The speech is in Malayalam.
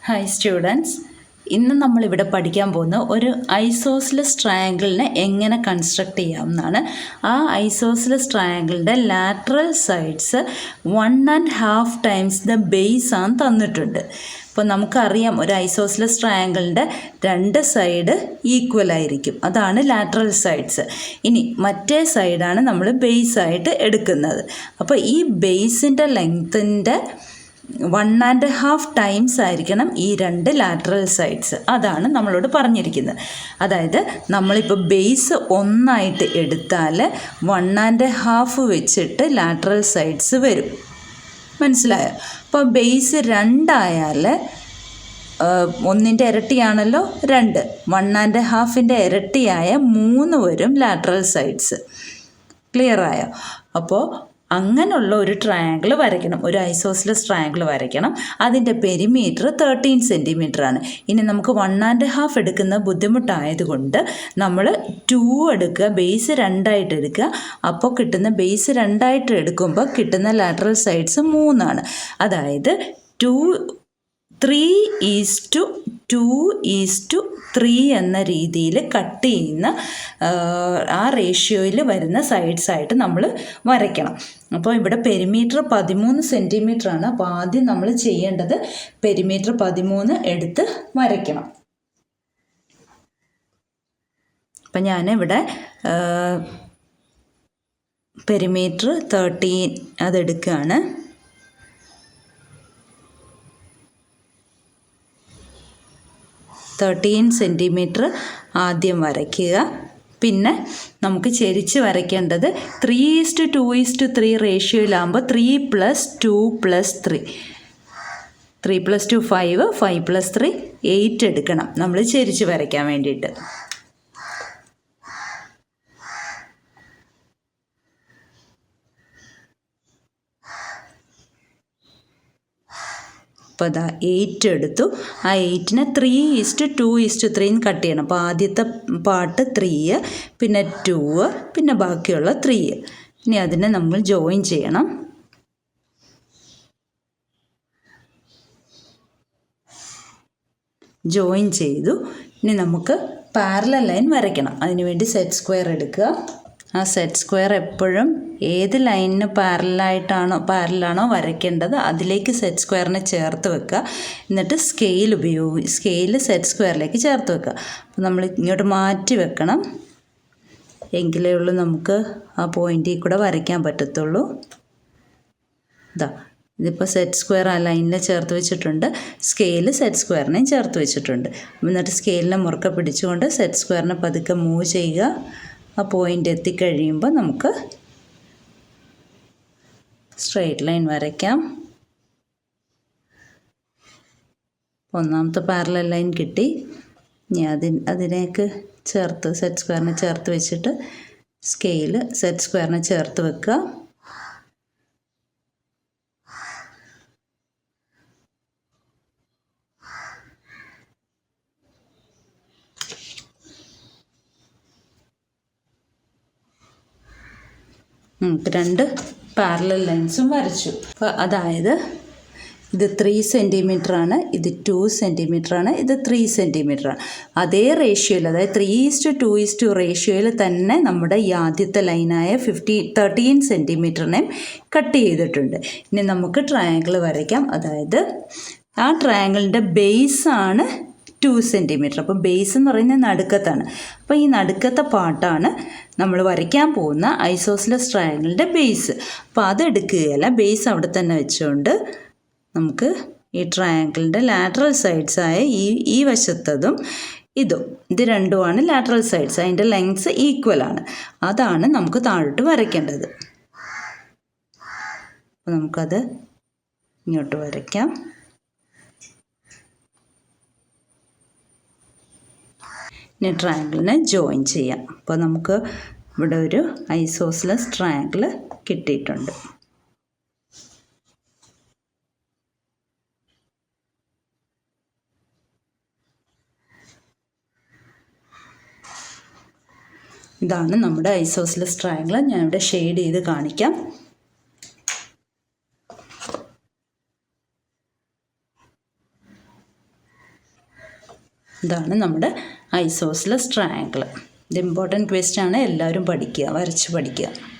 ഹായ് സ്റ്റുഡൻസ്, ഇന്ന് നമ്മളിവിടെ പഠിക്കാൻ പോകുന്ന ഒരു ഐസോസിലസ് ട്രയാങ്കിളിനെ എങ്ങനെ കൺസ്ട്രക്ട് ചെയ്യാമെന്നാണ്. ആ ഐസോസിലസ് ട്രയാങ്കിളിൻ്റെ lateral sides 1.5 times the base ആണ് തന്നിട്ടുണ്ട്. അപ്പോൾ നമുക്കറിയാം ഒരു ഐസോസിലസ് ട്രയാങ്കിളിൻ്റെ 2 സൈഡ് ഈക്വൽ ആയിരിക്കും, അതാണ് ലാറ്ററൽ സൈഡ്സ്. ഇനി മറ്റേ സൈഡാണ് നമ്മൾ ബേസ് ആയിട്ട് എടുക്കുന്നത്. അപ്പോൾ ഈ ബേസിൻ്റെ ലെങ്ത്തിൻ്റെ 1.5 ടൈംസ് ആയിരിക്കണം ഈ 2 ലാറ്ററൽ സൈഡ്സ്. അതാണ് നമ്മളോട് പറഞ്ഞിരിക്കുന്നത്. അതായത് നമ്മളിപ്പോൾ ബേസ് 1 എടുത്താൽ 1.5 വെച്ചിട്ട് ലാറ്ററൽ സൈഡ്സ് വരും. മനസ്സിലായോ? അപ്പോൾ ബേസ് 2 ആയാൽ 1 ഇരട്ടിയാണല്ലോ 2, 1.5 ഇരട്ടിയായ 3 വരും ലാറ്ററൽ സൈഡ്സ്. ക്ലിയറായോ? അപ്പോൾ അങ്ങനെയുള്ള ഒരു ട്രയാങ്കിൾ വരയ്ക്കണം, ഒരു ഐസോസിലസ് ട്രയാങ്കിൾ വരയ്ക്കണം. അതിൻ്റെ പെരിമീറ്റർ 13 സെൻറ്റിമീറ്റർ ആണ്. ഇനി നമുക്ക് 1.5 എടുക്കുന്ന ബുദ്ധിമുട്ടായതുകൊണ്ട് നമ്മൾ 2 എടുക്കുക, ബേസ് 2 എടുക്കുക. അപ്പോൾ കിട്ടുന്ന ബേസ് 2 എടുക്കുമ്പോൾ കിട്ടുന്ന ലാറ്ററൽ സൈഡ്സ് 3 ആണ്. അതായത് 3:2:3 എന്ന രീതിയിൽ കട്ട് ചെയ്യുന്ന ആ റേഷ്യോയിൽ വരുന്ന സൈഡ്സ് ആയിട്ട് നമ്മൾ വരയ്ക്കണം. അപ്പോൾ ഇവിടെ പെരിമീറ്റർ 13 സെൻറ്റിമീറ്റർ ആണ്. അപ്പോൾ ആദ്യം നമ്മൾ ചെയ്യേണ്ടത് പെരിമീറ്റർ 13 എടുത്ത് വരയ്ക്കണം. അപ്പം ഞാനിവിടെ പെരിമീറ്റർ 13 അതെടുക്കുകയാണ്. സെൻറ്റിമീറ്റർ ആദ്യം വരയ്ക്കുക. പിന്നെ നമുക്ക് ചെരിച്ച് വരയ്ക്കേണ്ടത് 3:2:3 റേഷ്യോയിലാകുമ്പോൾ 3 + 2 + 3 3 + 2 5, 5 + 3 8 എടുക്കണം നമ്മൾ ചെരിച്ച് വരയ്ക്കാൻ വേണ്ടിയിട്ട്. അപ്പോൾ അതാ 8 എടുത്തു. ആ 8നെ 3:2:3 കട്ട് ചെയ്യണം. അപ്പോൾ ആദ്യത്തെ പാർട്ട് 3, പിന്നെ 2, പിന്നെ ബാക്കിയുള്ള 3. ഇനി അതിനെ നമ്മൾ ജോയിൻ ചെയ്യണം. ജോയിൻ ചെയ്തു. ഇനി നമുക്ക് പാരലൽ ലൈൻ വരയ്ക്കണം. അതിനുവേണ്ടി സെറ്റ് സ്ക്വയർ എടുക്കുക. ആ സെറ്റ് സ്ക്വയർ എപ്പോഴും ഏത് ലൈനിന് പാരലാണോ വരയ്ക്കേണ്ടത് അതിലേക്ക് സെറ്റ് സ്ക്വയറിനെ ചേർത്ത് വെക്കുക. എന്നിട്ട് സ്കെയിൽ സെറ്റ് സ്ക്വയറിലേക്ക് ചേർത്ത് വെക്കുക. അപ്പോൾ നമ്മൾ ഇങ്ങോട്ട് മാറ്റി വെക്കണം, എങ്കിലേ ഉള്ളൂ നമുക്ക് ആ പോയിന്റിൽ കൂടെ വരയ്ക്കാൻ പറ്റത്തുള്ളൂ. ഇതിപ്പോൾ സെറ്റ് സ്ക്വയർ ആ ലൈനിൽ ചേർത്ത് വെച്ചിട്ടുണ്ട്, സ്കെയിൽ സെറ്റ് സ്ക്വയറിനെയും ചേർത്ത് വെച്ചിട്ടുണ്ട്. എന്നിട്ട് സ്കെയിലിനെ മുറുക്കെ പിടിച്ചുകൊണ്ട് സെറ്റ് സ്ക്വയറിനെ പതുക്കെ മൂവ് ചെയ്യുക. ആ പോയിൻ്റ് എത്തിക്കഴിയുമ്പോൾ നമുക്ക് സ്ട്രെയിറ്റ് ലൈൻ വരയ്ക്കാം. ഒന്നാമത്തെ പാരലൽ ലൈൻ കിട്ടി. ഇനി അതിനേക്ക് ചേർത്ത് സെറ്റ് സ്ക്വയറിനെ ചേർത്ത് വെച്ചിട്ട് സ്കെയിൽ സെറ്റ് സ്ക്വയറിനെ ചേർത്ത് വെക്കുക. നമുക്ക് 2 പാരലൽ ലൈൻസും വരച്ചു. അപ്പോൾ അതായത് ഇത് 3 സെൻറ്റിമീറ്റർ ആണ്, ഇത് 2 സെൻറ്റിമീറ്റർ ആണ്, ഇത് 3 സെൻറ്റിമീറ്റർ ആണ്. അതേ റേഷ്യോയിൽ, അതായത് 3:2:2 റേഷ്യോയിൽ തന്നെ നമ്മുടെ ഈ ആദ്യത്തെ ലൈനായ 13 സെൻറ്റിമീറ്ററിനെയും കട്ട് ചെയ്തിട്ടുണ്ട്. ഇനി നമുക്ക് ട്രയാങ്കിൾ വരയ്ക്കാം. അതായത് ആ ട്രയാങ്കിളിൻ്റെ ബേസാണ് 2 സെൻറ്റിമീറ്റർ. അപ്പോൾ ബേസ് എന്ന് പറയുന്നത് നടുക്കത്താണ്. അപ്പോൾ ഈ നടുക്കത്തെ പാർട്ടാണ് നമ്മൾ വരയ്ക്കാൻ പോകുന്ന ഐസോസിലസ് ട്രയാങ്കിളിൻ്റെ ബേസ്. അപ്പോൾ അതെടുക്കുകയല്ല, ബേസ് അവിടെ തന്നെ വെച്ചുകൊണ്ട് നമുക്ക് ഈ ട്രയാങ്കിളിൻ്റെ ലാറ്ററൽ സൈഡ്സായ ഈ വശത്തതും ഇത് രണ്ടുമാണ് ലാറ്ററൽ സൈഡ്സ്. അതിൻ്റെ ലെങ്ത്സ് ഈക്വലാണ്. അതാണ് നമുക്ക് താഴോട്ട് വരയ്ക്കേണ്ടത്. അപ്പോൾ നമുക്കത് ഇങ്ങോട്ട് വരയ്ക്കാം. ഇനി ട്രയാങ്കിളിനെ ജോയിൻ ചെയ്യാം. അപ്പോൾ നമുക്ക് ഇവിടെ ഒരു ഐസോസിലസ് ട്രയാങ്കിൾ കിട്ടിയിട്ടുണ്ട്. ഇതാണ് നമ്മുടെ ഐസോസിലസ് ട്രയാങ്കിൾ. ഞാനിവിടെ ഷെയ്ഡ് ചെയ്ത് കാണിക്കാം. ഇതാണ് നമ്മുടെ ഐസോസിലസ് ട്രയാങ്കിൾ. ഇത് ഇമ്പോർട്ടൻറ്റ് ക്വസ്റ്റ്യൻ ആണ്, എല്ലാവരും പഠിക്കുക, വരച്ച് പഠിക്കുക.